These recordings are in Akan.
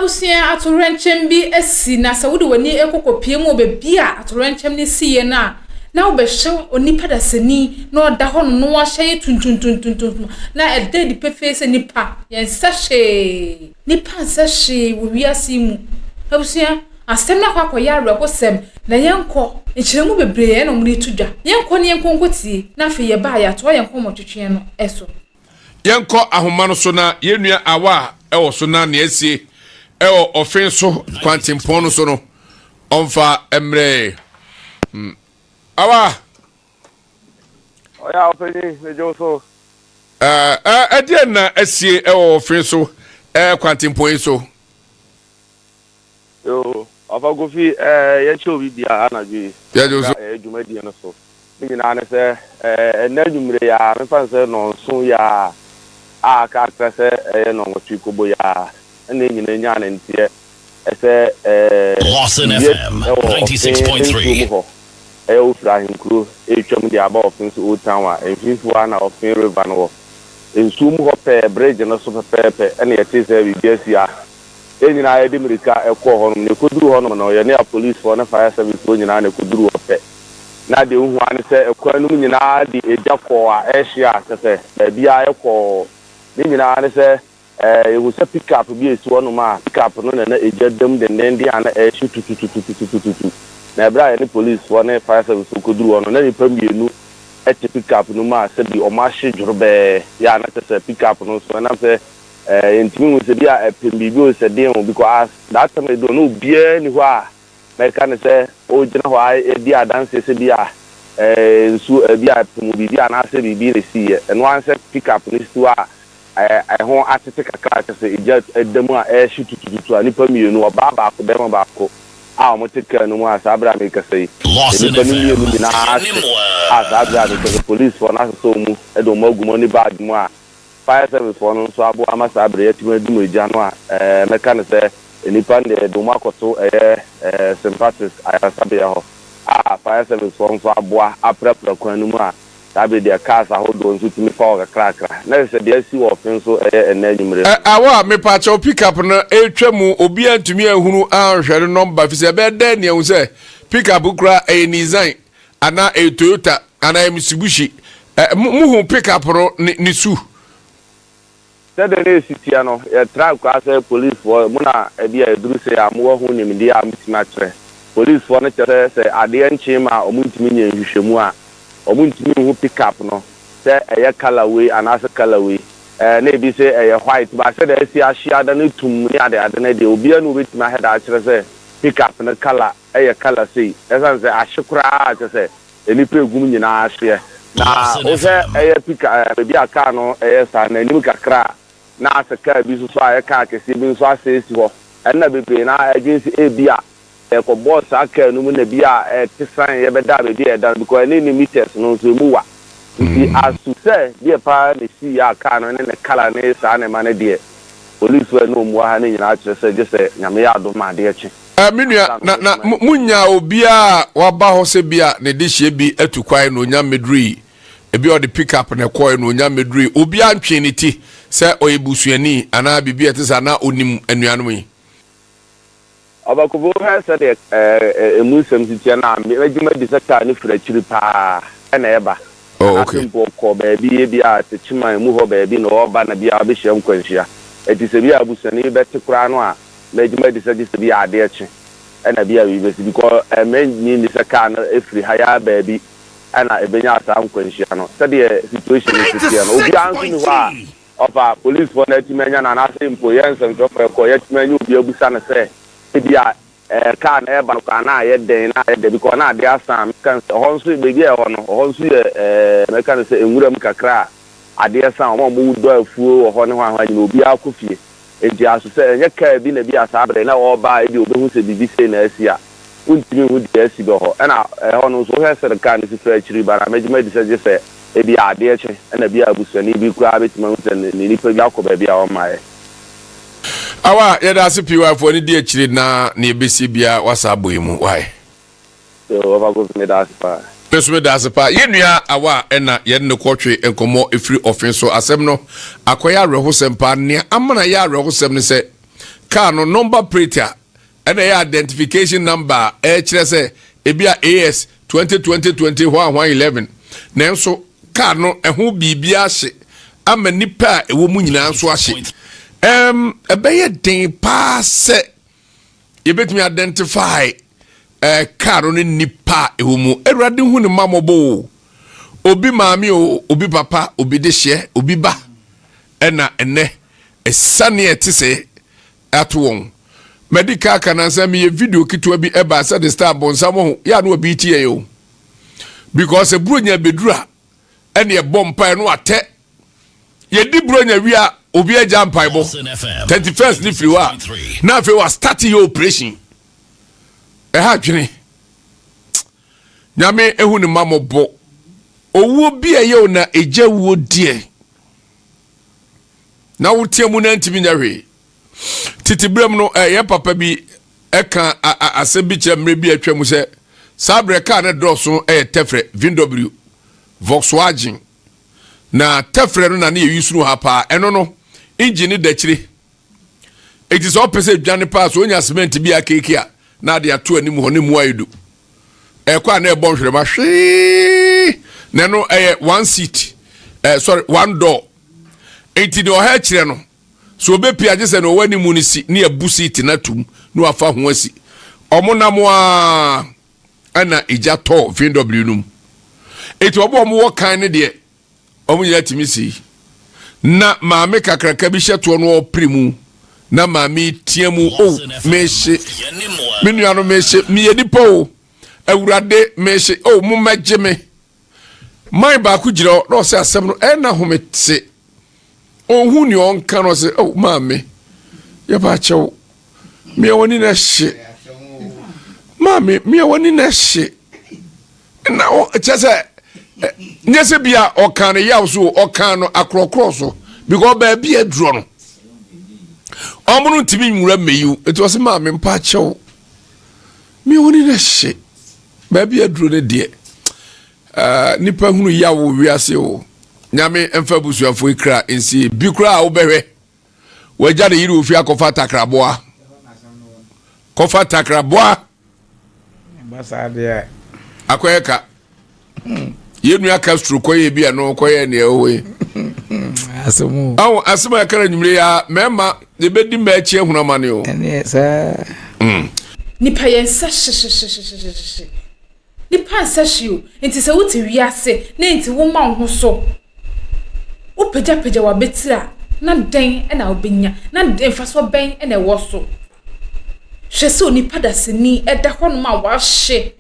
abusia atorenchem bi esi na sa wode wani ekokopie mu obebia atorenchem ni siye na obehwe onipa dasani na oda ho no ahye tuntuntuntuntum na ede di pefese nipa yensahye nipa nsahye wo wiase mu abusia asem na kwakoya arekosem na yenko nchiremu bebree na omuri tudwa yenko ne yenko nkotie na afi ye ba ya to yenko motwetwe no eso yenko ahoma no so na yenua awa ewo so na ne asie ewo ofin so kwantimpon no so no onfa emre awa oya ofini mejo so adie na asie ewo ofin so kwantimpon so yo afa go fi ye che obi bia anadwe ya jo so dwumadi no so ni na ne se na dwumre ya me fan se no so ya aka akase no ngotwi kobo ya na nyina nya ne ntie ese Lawson FM 96.3 Ofrahim Kru etwam dia ba ofin so otan wa enfifu ana ofin river no ensum ho pe bridge no so pepe ene yete se bi biasia enyina ya demirika ekọ honom ne koduru honom no ye ne police for na fire service o nyina ne koduru ope na de hu an se ekwanum nyina de ejafo a ehia se bia ekọ ne nyina ne se ewu se pick up bi esi honom a pick up no na ejadam de nde ana ehia tututututututu na bra ye ne police for na fire service koduru honom na ni pamienu ete pick up no ma se bi o ma hye djurbe ya na se pick up no so na se intimi we se bia epembibi o se den because that time do no bia ni ho a me kan se o gina ho a e dia dance se bia nsu bia pemu bia na se bibi re si e no an se pick up ni stu a ho atete kakra se eja edemu a e hitututu ani pamienu oba ba ko be ba ko a mo teka no mu a sabra me ka sei ni na a sabra de police for na so mu e do magumo ni bad mu a fire service for no so abo amasa abre yatima du meja no a meka ne se enipa de do makoto sympathies ayasabe ya ho fire service for so abo aprapra kwanu mu a tabe de cars ahodo nso timi fa o kakra na se de asi wo fin so enanyumre awa me pa cha pick up na etwamu obi antumi ahunu anhwere number fi se be de ne hu se pick up kura Nissan ana Toyota ana Mitsubishi muhu pick up ni su Said the city no track class police for muna bia eduru se amwo hu nimdi am timatre police for no chere se ade nchima omuntimi nya nhwehwemu a omuntimi hu pick up no se eye colorway anase colorway na ebi se eye white ba se da si ahia da no tum ni ade na de obi anu betima head a chere se pick up no color eye color sei esan se ahikura a chere se eni pregum nyina ahie na o se eye pick bebi aka no eye sa na nim kakra na asaka bi so a eka akese bi so asesi ho enna bebre na agency ebia ko boss aka no mu na bia tisan ye beda be dia dan because any meters no so mu wa ti asu se dia pa ne si ya aka no ne kala ne sa na ma ne dia police we no mu ha ne nyina akere se je se nyame ya do ma de echi minua na munya obia wa ba ho se bia ne de hye bi atukwai no nya medri ebi o de pick up na koy no nya medri obi antwe ne ti se oyebusuani ana bibi etisa na onim anuanom yi abakubo ha se de emusem titia na medjuma di sector ni frachiri pa na eba okay ko baabi bia te chima mu ho baabi no oba na bia abehia nkwanhia etise bia abusuani beti kura no a medjuma di sector bia ade echi na bia wi besi because menni ni sector na efri haya baabi ana ebenya asa nkwanhia no se de situation ni titia no obi anso ni ho a opa police for na timenya na na say employers and job for yet menu bi abusa na say bia kan e ba no na ye den na ye de because na de asa kan honso be bi e ho no honso me kan say enwuram kakra ade asa o mo do afuo ho ne ho ahwa ni obi akofie enti aso say enye ka bi na bi asa abre na o ba e bi obehu se bibi say na asia untimi hu de asi be ho na ho no so he se kan si fra chiri bara mejima di say ebi ade eche na bia abusani bi kura betima nsen ni nipa bi akoba bia o mae awa ye da se piwa fo ni di echire na ebesi bia wasa boyemu why so over go me da pa peso me da pa ye nua awa na ye ne kwotwe enkomo efiri offense so asem no akoya rehosem pa ne amana ya rehosem ne se car no number plate and a identification number say ebia AS 2020-21-11 nanso car no eho bibia hye ama nipa ewo mu nyina nso ahye ebeye den pa se yebetumi identify car no nipa ewo mu erade hu ne mamobo obi maami o obi papa obi dehye obi ba ena ene esane etise atwon medical kanansa me video kitwa bi eba say the star bonsam ho ya no obi tie yo because ebronya bedura ene e bompa no ate ye di bronya wi a obi agya mpaibo 31st ni friwa na afi wa start your operation ha dwene nyame ehu ne mamobo owo bi aye na eja wo die na wotie mu na ntimi nyawe titibrem no ye papa bi eka asebi kyemre bi atwam se sabre car na droso tefre VW Volkswagen na tefre no na na yusuru ha pa eno no engine da kire it is opposite dwane pass onya cement bi akeke a na de ato anim ho ne mu ayedu kwa na ebon hwere ma hwe na no one seat sorry one door enti de o ha kire no so be pia je se no wani mu ni si ne abu seat na tum no afa ho asi omonamo a ana ija to VW num eti obo mo kan ne de omunya timisi na maame kakraka bi hyeto no primu na maame tiamu o meche menuano meche miyedi po awurade meche o mu magye me mai ba ku giro no se asem no na homete ohun ni on kan no se o maame ye ba chew me woni na hye maame me woni na hye na o chese nyese bia okan ya so okan no akrokro so because ba bia aduro no omunu ntimi nwura meyu eto se maame mpa chew me woni na hye ba bia aduro ne de nipa hunu ya wo wiase o nyame emfa busuafo ikra ensi bikra wo behwe waja de yiri ofia kofa takraboa basa de akoyeka yenu aka stru koye bia no koye ne owe asomu asema akara nyumre ya mema de bedi machi ehunamane o ene sa nipa yensa nipa sashio enti se wuti wiase na enti wo ma ho so wo peja wa betira na den na obenya na den fa so ben na wo so hwese onipa da seni eda hono ma wa hye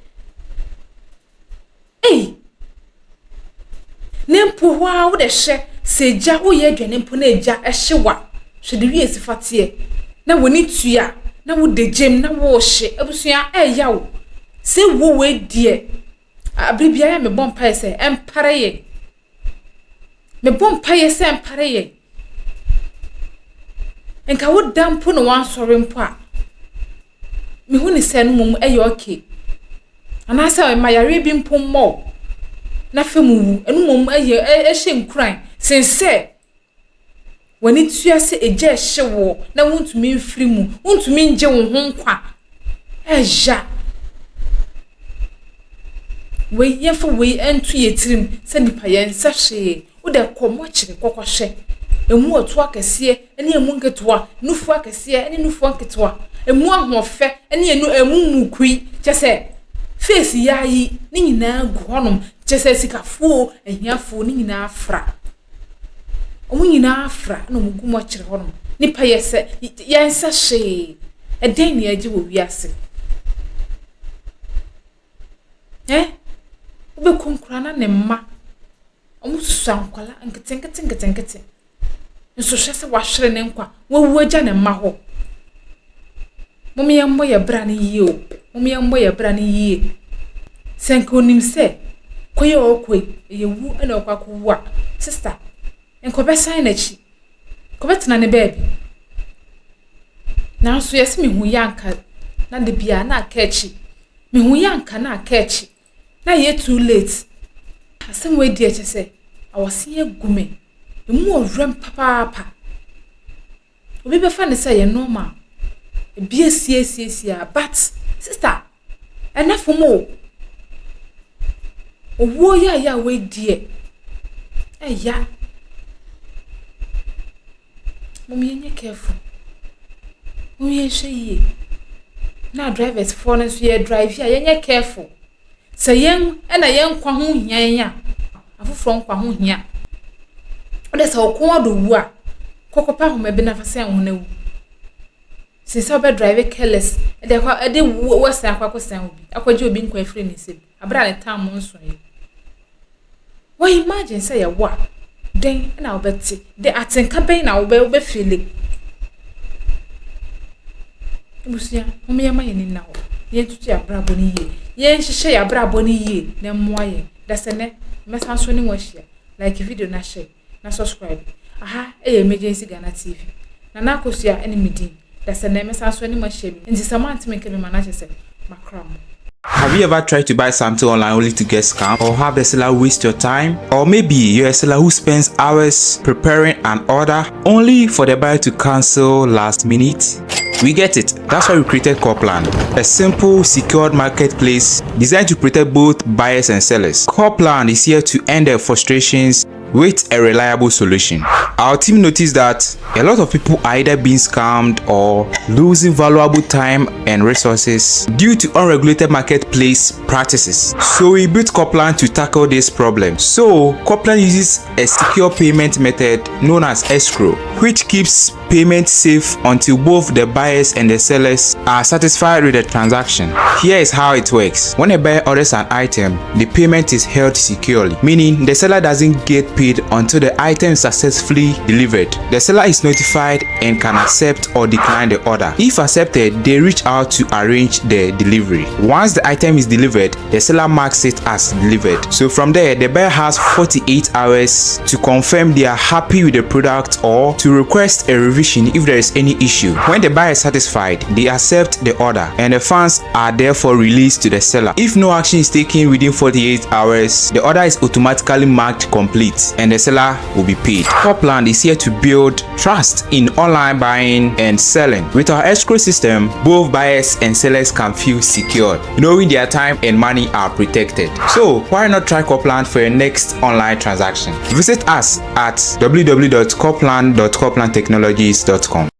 nempo wa wo de hye seja wo ye adwane mpo na eja ehyewa hwe de wiese fatie na woni tua na wo de jem na wo hye abusua yawo se wo we die abribia ya me bompa ese empare ye me bompa ye se empare ye enka wo dampo no wan sore mpo a me hu ni se no mum okay ana se ma yare bi mpo mo na femu enu mum ehye nkran sense wani tua se eje hyewo na wontumi mfiri mu wontumi nje wo ho nkwa eja we yefa we entu yetirim se nipa yensa hye wo de komo kire kokohwe emu otu akese ene emu nketoa nufu akese ene nufu nketoa emu ahofe ene emu mukui chese face yayi ni nyina gu honom chese sikafuo ehiafuo ni nyina afra omu nyina afra na omugumo kire honom nipa yese yensa hye eden ne agi wo wiase ube konkurana ne mma omususa nkwala nkete nso hwese wahwere ne nkwa wawu agya ne mma ho momyambo ye bra ne yie o momyambo ye bra ne yie senko onim se koye okwe yewu ena okwakuwu a sister enkobe san na chi kobetena ne baby na so yesi mi hu yanka na de bia na akachi mi hu yanka na akachi na ye too late asem we die chese awase ye gume emu owrem papa obi be fa ne say ye normal Be a CACA, but sister, enough for more. Oh, warrior, wait, dear. Eh, yeah. Mummy, you're careful. Mummy, she now drivers phone as we drive here, you're careful. Say young and a young Quahun, ya. A from Quahun here. That's how cold the war. Coco Pahum may be never say on no. Since I be driver careless, and I did worse than Quaco Sound. I could you being quite free, said. I brought a town monster. Why imagine say a what? Then and I'll bet the arts and campaign I'll be feeling. Lucia, whom you may now. Yen to your brabony ye. Yen she share a brabony ye, then moye. That's a net, must answer any wash like if you do not share. Na subscribe. Aha, emergency Ghana TV. Na na kosia enemy din. That's a name so any much shame. And this amount to make me manage say macram. Have you ever tried to buy something online only to get scammed, or have the seller waste your time? Or maybe you're a seller who spends hours preparing an order only for the buyer to cancel last minute? We get it. That's why we created Copland, a simple, secured marketplace designed to protect both buyers and sellers. Copland is here to end their frustrations with a reliable solution. Our team noticed that a lot of people are either being scammed or losing valuable time and resources due to unregulated marketplace practices. So we built Copland to tackle this problem. So Copland uses a secure payment method known as escrow, which keeps payment safe until both the buyers and the sellers are satisfied with the transaction. Here is how it works. When a buyer orders an item, the payment is held securely, meaning the seller doesn't get paid until the item is successfully delivered. The seller is notified and can accept or decline the order. If accepted, they reach out to arrange the delivery. Once the item is delivered, the seller marks it as delivered. So from there, the buyer has 48 hours to confirm they are happy with the product or to request a revision if there is any issue. When the buyer is satisfied, they accept the order and the funds are therefore released to the seller. If no action is taken within 48 hours, the order is automatically marked complete and the seller will be paid. Copland is here to build trust in online buying and selling. With our escrow system, both buyers and sellers can feel secure, knowing their time and money are protected. So why not try Copland for your next online transaction? Visit us at www.copland.coplandtechnologies.com.